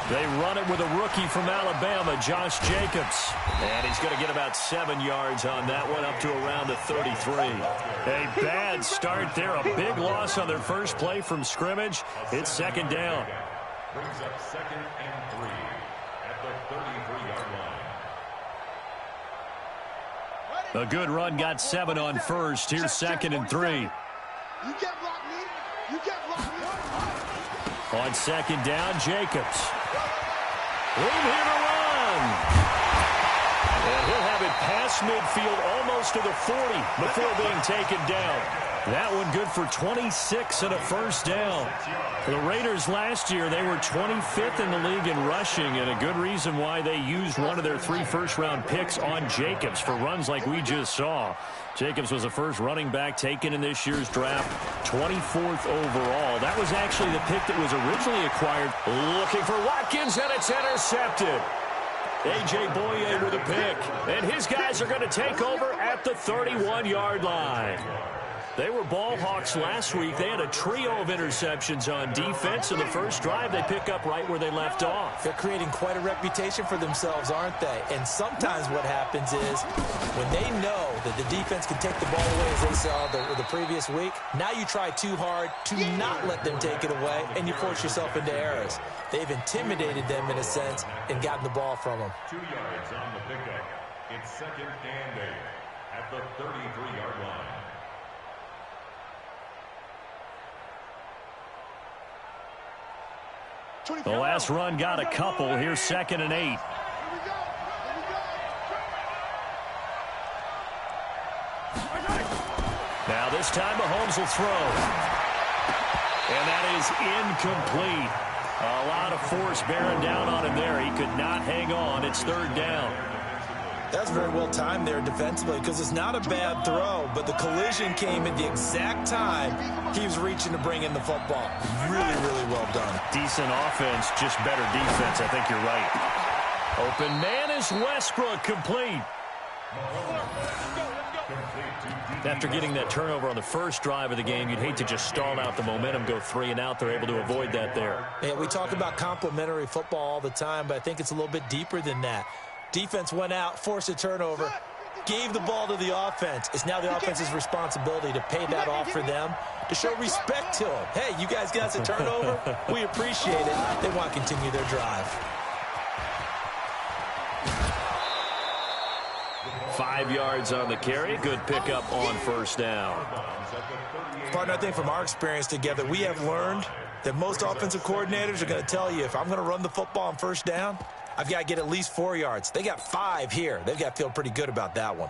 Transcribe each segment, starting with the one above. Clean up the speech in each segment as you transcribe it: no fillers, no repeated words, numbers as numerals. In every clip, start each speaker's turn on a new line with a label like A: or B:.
A: They run it with a rookie from Alabama, Josh Jacobs. And he's going to get about 7 yards on that one, up to around the 33. A bad start there. A big loss on their first play from scrimmage. It's second down.
B: Brings up 2nd and 3 at the 33-yard line.
A: A good run got 7 on first. Here's 2nd and 3.
C: You can't block me. You can't block me.
A: On 2nd down, Jacobs. Room here to run. And he'll have it past midfield almost to the 40 before being taken down. That one good for 26 and a first down. For the Raiders last year, they were 25th in the league in rushing, and a good reason why they used one of their 3 first-round picks on Jacobs for runs like we just saw. Jacobs was the first running back taken in this year's draft, 24th overall. That was actually the pick that was originally acquired. Looking for Watkins, and it's intercepted. A.J. Boye with a pick, and his guys are going to take over at the 31-yard line. They were ball hawks last week. They had a trio of interceptions on defense. In the first drive, they pick up right where they left off.
D: They're creating quite a reputation for themselves, aren't they? And sometimes what happens is when they know that the defense can take the ball away, as they saw the previous week, now you try too hard to not let them take it away, and you force yourself into errors. They've intimidated them in a sense and gotten the ball from them.
B: 2 yards on the pickup. It's 2nd and 8 at the 33-yard line.
A: The last run got a couple. Here's 2nd and 8. Now this time Mahomes will throw. And that is incomplete. A lot of force bearing down on him there. He could not hang on. It's 3rd down.
D: That's very well timed there defensively because it's not a bad throw, but the collision came at the exact time he was reaching to bring in the football. Really, really well done.
A: Decent offense, just better defense. I think you're right. Open man is Westbrook, complete. After getting that turnover on the first drive of the game, you'd hate to just stall out the momentum, go 3 and out. They're able to avoid that there.
D: Yeah, we talk about complementary football all the time, but I think it's a little bit deeper than that. Defense went out, forced a turnover, gave the ball to the offense. It's now the offense's responsibility to pay that off for them, to show respect to them. Hey, you guys got a turnover? We appreciate it. They want to continue their drive.
A: 5 yards on the carry. Good pickup on first down.
D: Partner, I think from our experience together, we have learned that most offensive coordinators are going to tell you, if I'm going to run the football on first down, I've got to get at least 4 yards. They got 5 here. They've got to feel pretty good about that one.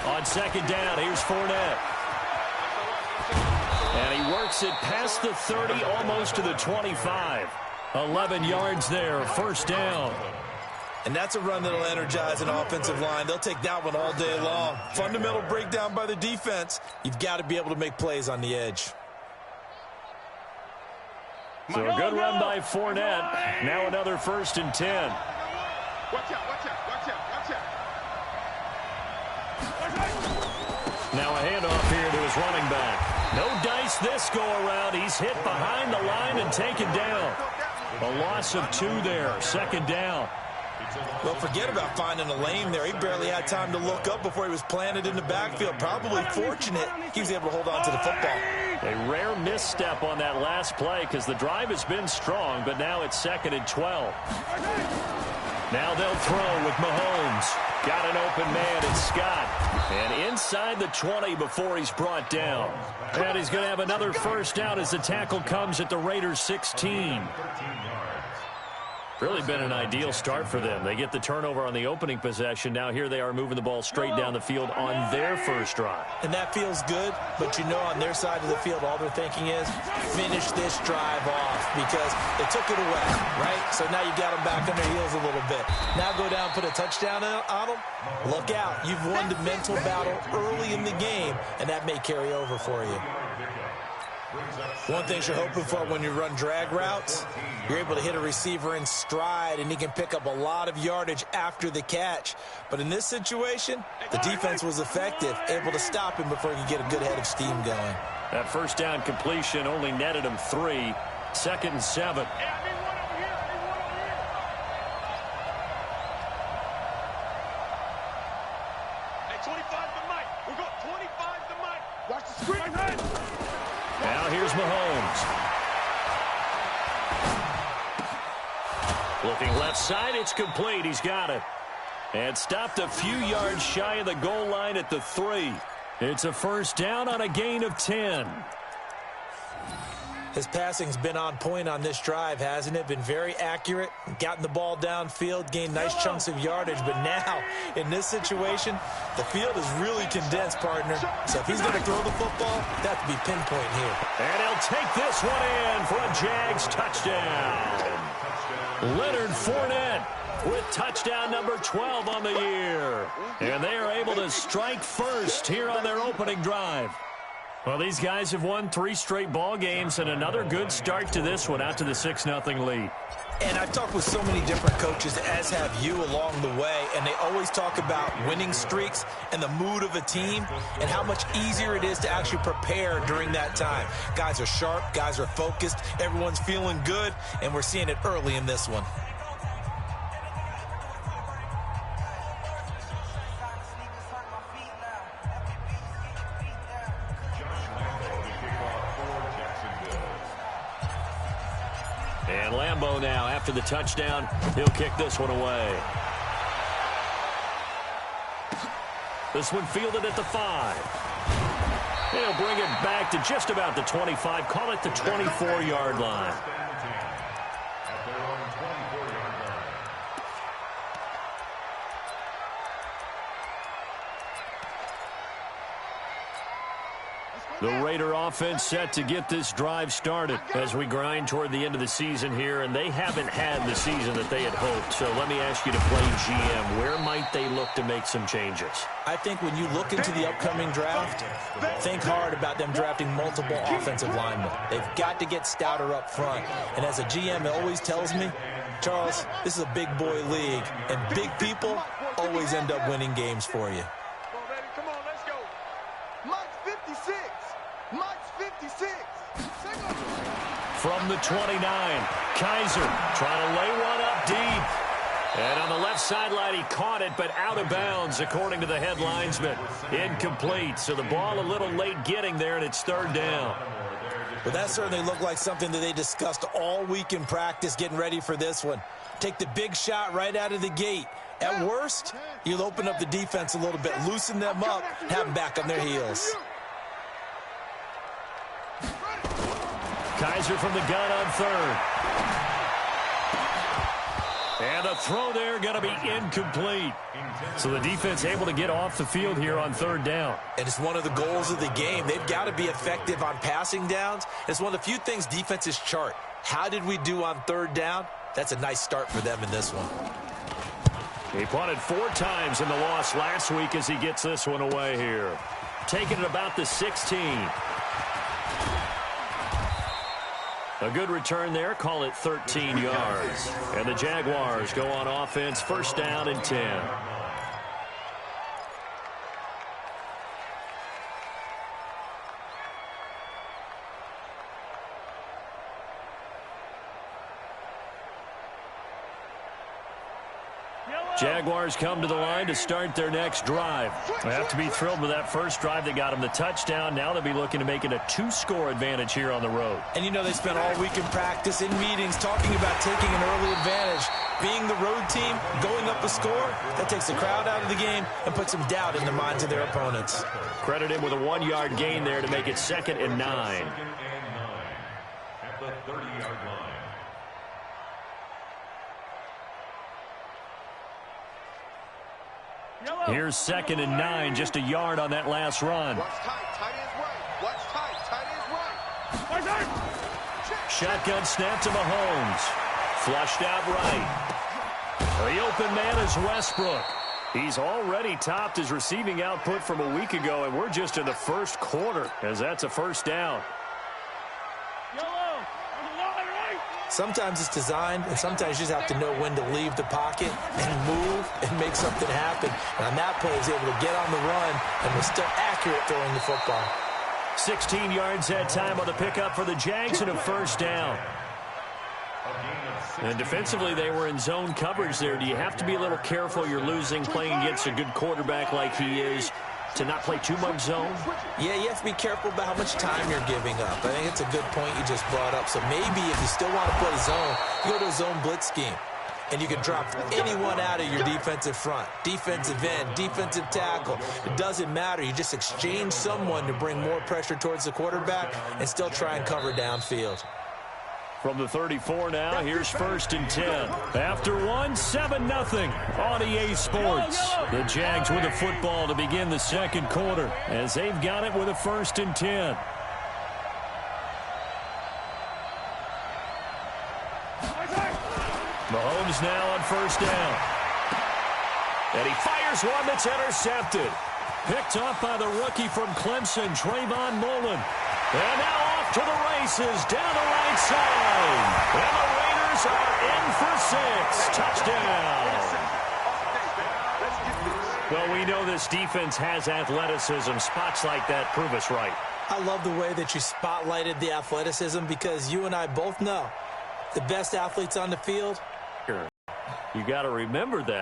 A: On 2nd down, here's Fournette. And he works it past the 30, almost to the 25. 11 yards there, first down.
D: And that's a run that'll energize an offensive line. They'll take that one all day long. Fundamental breakdown by the defense. You've got to be able to make plays on the edge.
A: So a good run by Fournette. Now another 1st and 10.
C: Watch out, watch out, watch out, watch out.
A: Now a handoff here to his running back. No dice this go-around. He's hit behind the line and taken down. A loss of 2 there, 2nd down.
D: Well, forget about finding a lane there. He barely had time to look up before he was planted in the backfield. Probably fortunate he was able to hold on to the football.
A: A rare misstep on that last play because the drive has been strong, but now it's 2nd and 12. Now they'll throw with Mahomes. Got an open man, it's Scott. And inside the 20 before he's brought down. And he's going to have another first down as the tackle comes at the Raiders' 16. Really been an ideal start for them. They get the turnover on the opening possession. Now here they are moving the ball straight down the field on their first drive.
D: And that feels good, but you know on their side of the field, all they're thinking is finish this drive off because they took it away, right? So now you got them back on their heels a little bit. Now go down, put a touchdown on them. Look out. You've won the mental battle early in the game, and that may carry over for you. One thing you're hoping for when you run drag routes, you're able to hit a receiver in stride, and he can pick up a lot of yardage after the catch. But in this situation, the defense was effective, able to stop him before he could get a good head of steam going.
A: That first down completion only netted him 3. 2nd and 7.
C: Watch the screen.
A: Now here's Mahomes. Looking left side, it's complete. He's got it. And stopped a few yards shy of the goal line at the 3. It's a first down on a gain of 10.
D: His passing's been on point on this drive, hasn't it? Been very accurate, gotten the ball downfield, gained nice chunks of yardage. But now, in this situation, the field is really condensed, partner. So if he's going to throw the football, that to be pinpoint here.
A: And he'll take this one in for a Jags touchdown. Leonard Fournette with touchdown number 12 on the year. And they are able to strike first here on their opening drive. Well, these guys have won 3 straight ball games and another good start to this one out to the 6-0 lead.
D: And I've talked with so many different coaches, as have you along the way, and they always talk about winning streaks and the mood of a team and how much easier it is to actually prepare during that time. Guys are sharp, guys are focused, everyone's feeling good, and we're seeing it early in this one.
A: And Lambeau now, after the touchdown, he'll kick this one away. This one fielded at the 5. He'll bring it back to just about the 25, call it the 24-yard line. The Raider offense set to get this drive started as we grind toward the end of the season here, and they haven't had the season that they had hoped. So let me ask you to play GM. Where might they look to make some changes?
D: I think when you look into the upcoming draft, think hard about them drafting multiple offensive linemen. They've got to get stouter up front. And as a GM, it always tells me, Charles, this is a big boy league, and big people always end up winning games for you.
C: Come on, let's go. Mike's 56. Mike's 56.
A: From the 29, Kaiser trying to lay one up deep. And on the left sideline, he caught it, but out of bounds, according to the head linesman. Incomplete. So the ball a little late getting there, and it's 3rd down.
D: But that certainly looked like something that they discussed all week in practice, getting ready for this one. Take the big shot right out of the gate. At worst, you'll open up the defense a little bit, loosen them up, have them back on their heels.
A: Kaiser from the gun on 3rd. And the throw there going to be incomplete. So the defense able to get off the field here on 3rd down.
D: And it's one of the goals of the game. They've got to be effective on passing downs. It's one of the few things defenses chart. How did we do on 3rd down? That's a nice start for them in this one.
A: He punted 4 times in the loss last week as he gets this one away here. Taking it about the 16. A good return there. Call it 13 yards. And the Jaguars go on offense, 1st down and 10. Jaguars come to the line to start their next drive. They have to be thrilled with that first drive. They got them the touchdown. Now they'll be looking to make it a 2-score advantage here on the road.
D: And you know they spent all week in practice, in meetings, talking about taking an early advantage. Being the road team, going up a score, that takes the crowd out of the game and puts some doubt in the minds of their opponents.
A: Credit him with a 1-yard gain there to make it 2nd and 9.
B: At the 30-yard line.
A: Here's 2nd and 9, just a yard on that last run.
C: Watch tight, tight end's right. Watch tight, tight end's right.
A: Shotgun snap to Mahomes. Flushed out right. The open man is Westbrook. He's already topped his receiving output from a week ago, and we're just in the first quarter, as that's a first down.
D: Sometimes it's designed, and sometimes you just have to know when to leave the pocket and move and make something happen. And on that play, he was able to get on the run and was still accurate throwing the football.
A: 16 yards that time on the pickup for the Jags and a first down. And defensively, they were in zone coverage there. Do you have to be a little careful? You're losing, playing against a good quarterback like he is, to not play too much zone?
D: Yeah, you have to be careful about how much time you're giving up. I think it's a good point you just brought up. So maybe if you still want to play zone, you go to a zone blitz scheme. And you can drop anyone out of your defensive front, defensive end, defensive tackle. It doesn't matter. You just exchange someone to bring more pressure towards the quarterback and still try and cover downfield.
A: From the 34 now, here's 1st and 10. After one, 7-0 on EA Sports. The Jags with the football to begin the second quarter as they've got it with a 1st and 10. Mahomes now on 1st down. And he fires one that's intercepted. Picked off by the rookie from Clemson, Trayvon Mullen. And now off to the races down the right side. And the Raiders are in for 6. Touchdown. Well, we know this defense has athleticism. Spots like that prove us right.
D: I love the way that you spotlighted the athleticism because you and I both know the best athletes on the field.
A: You got to remember that.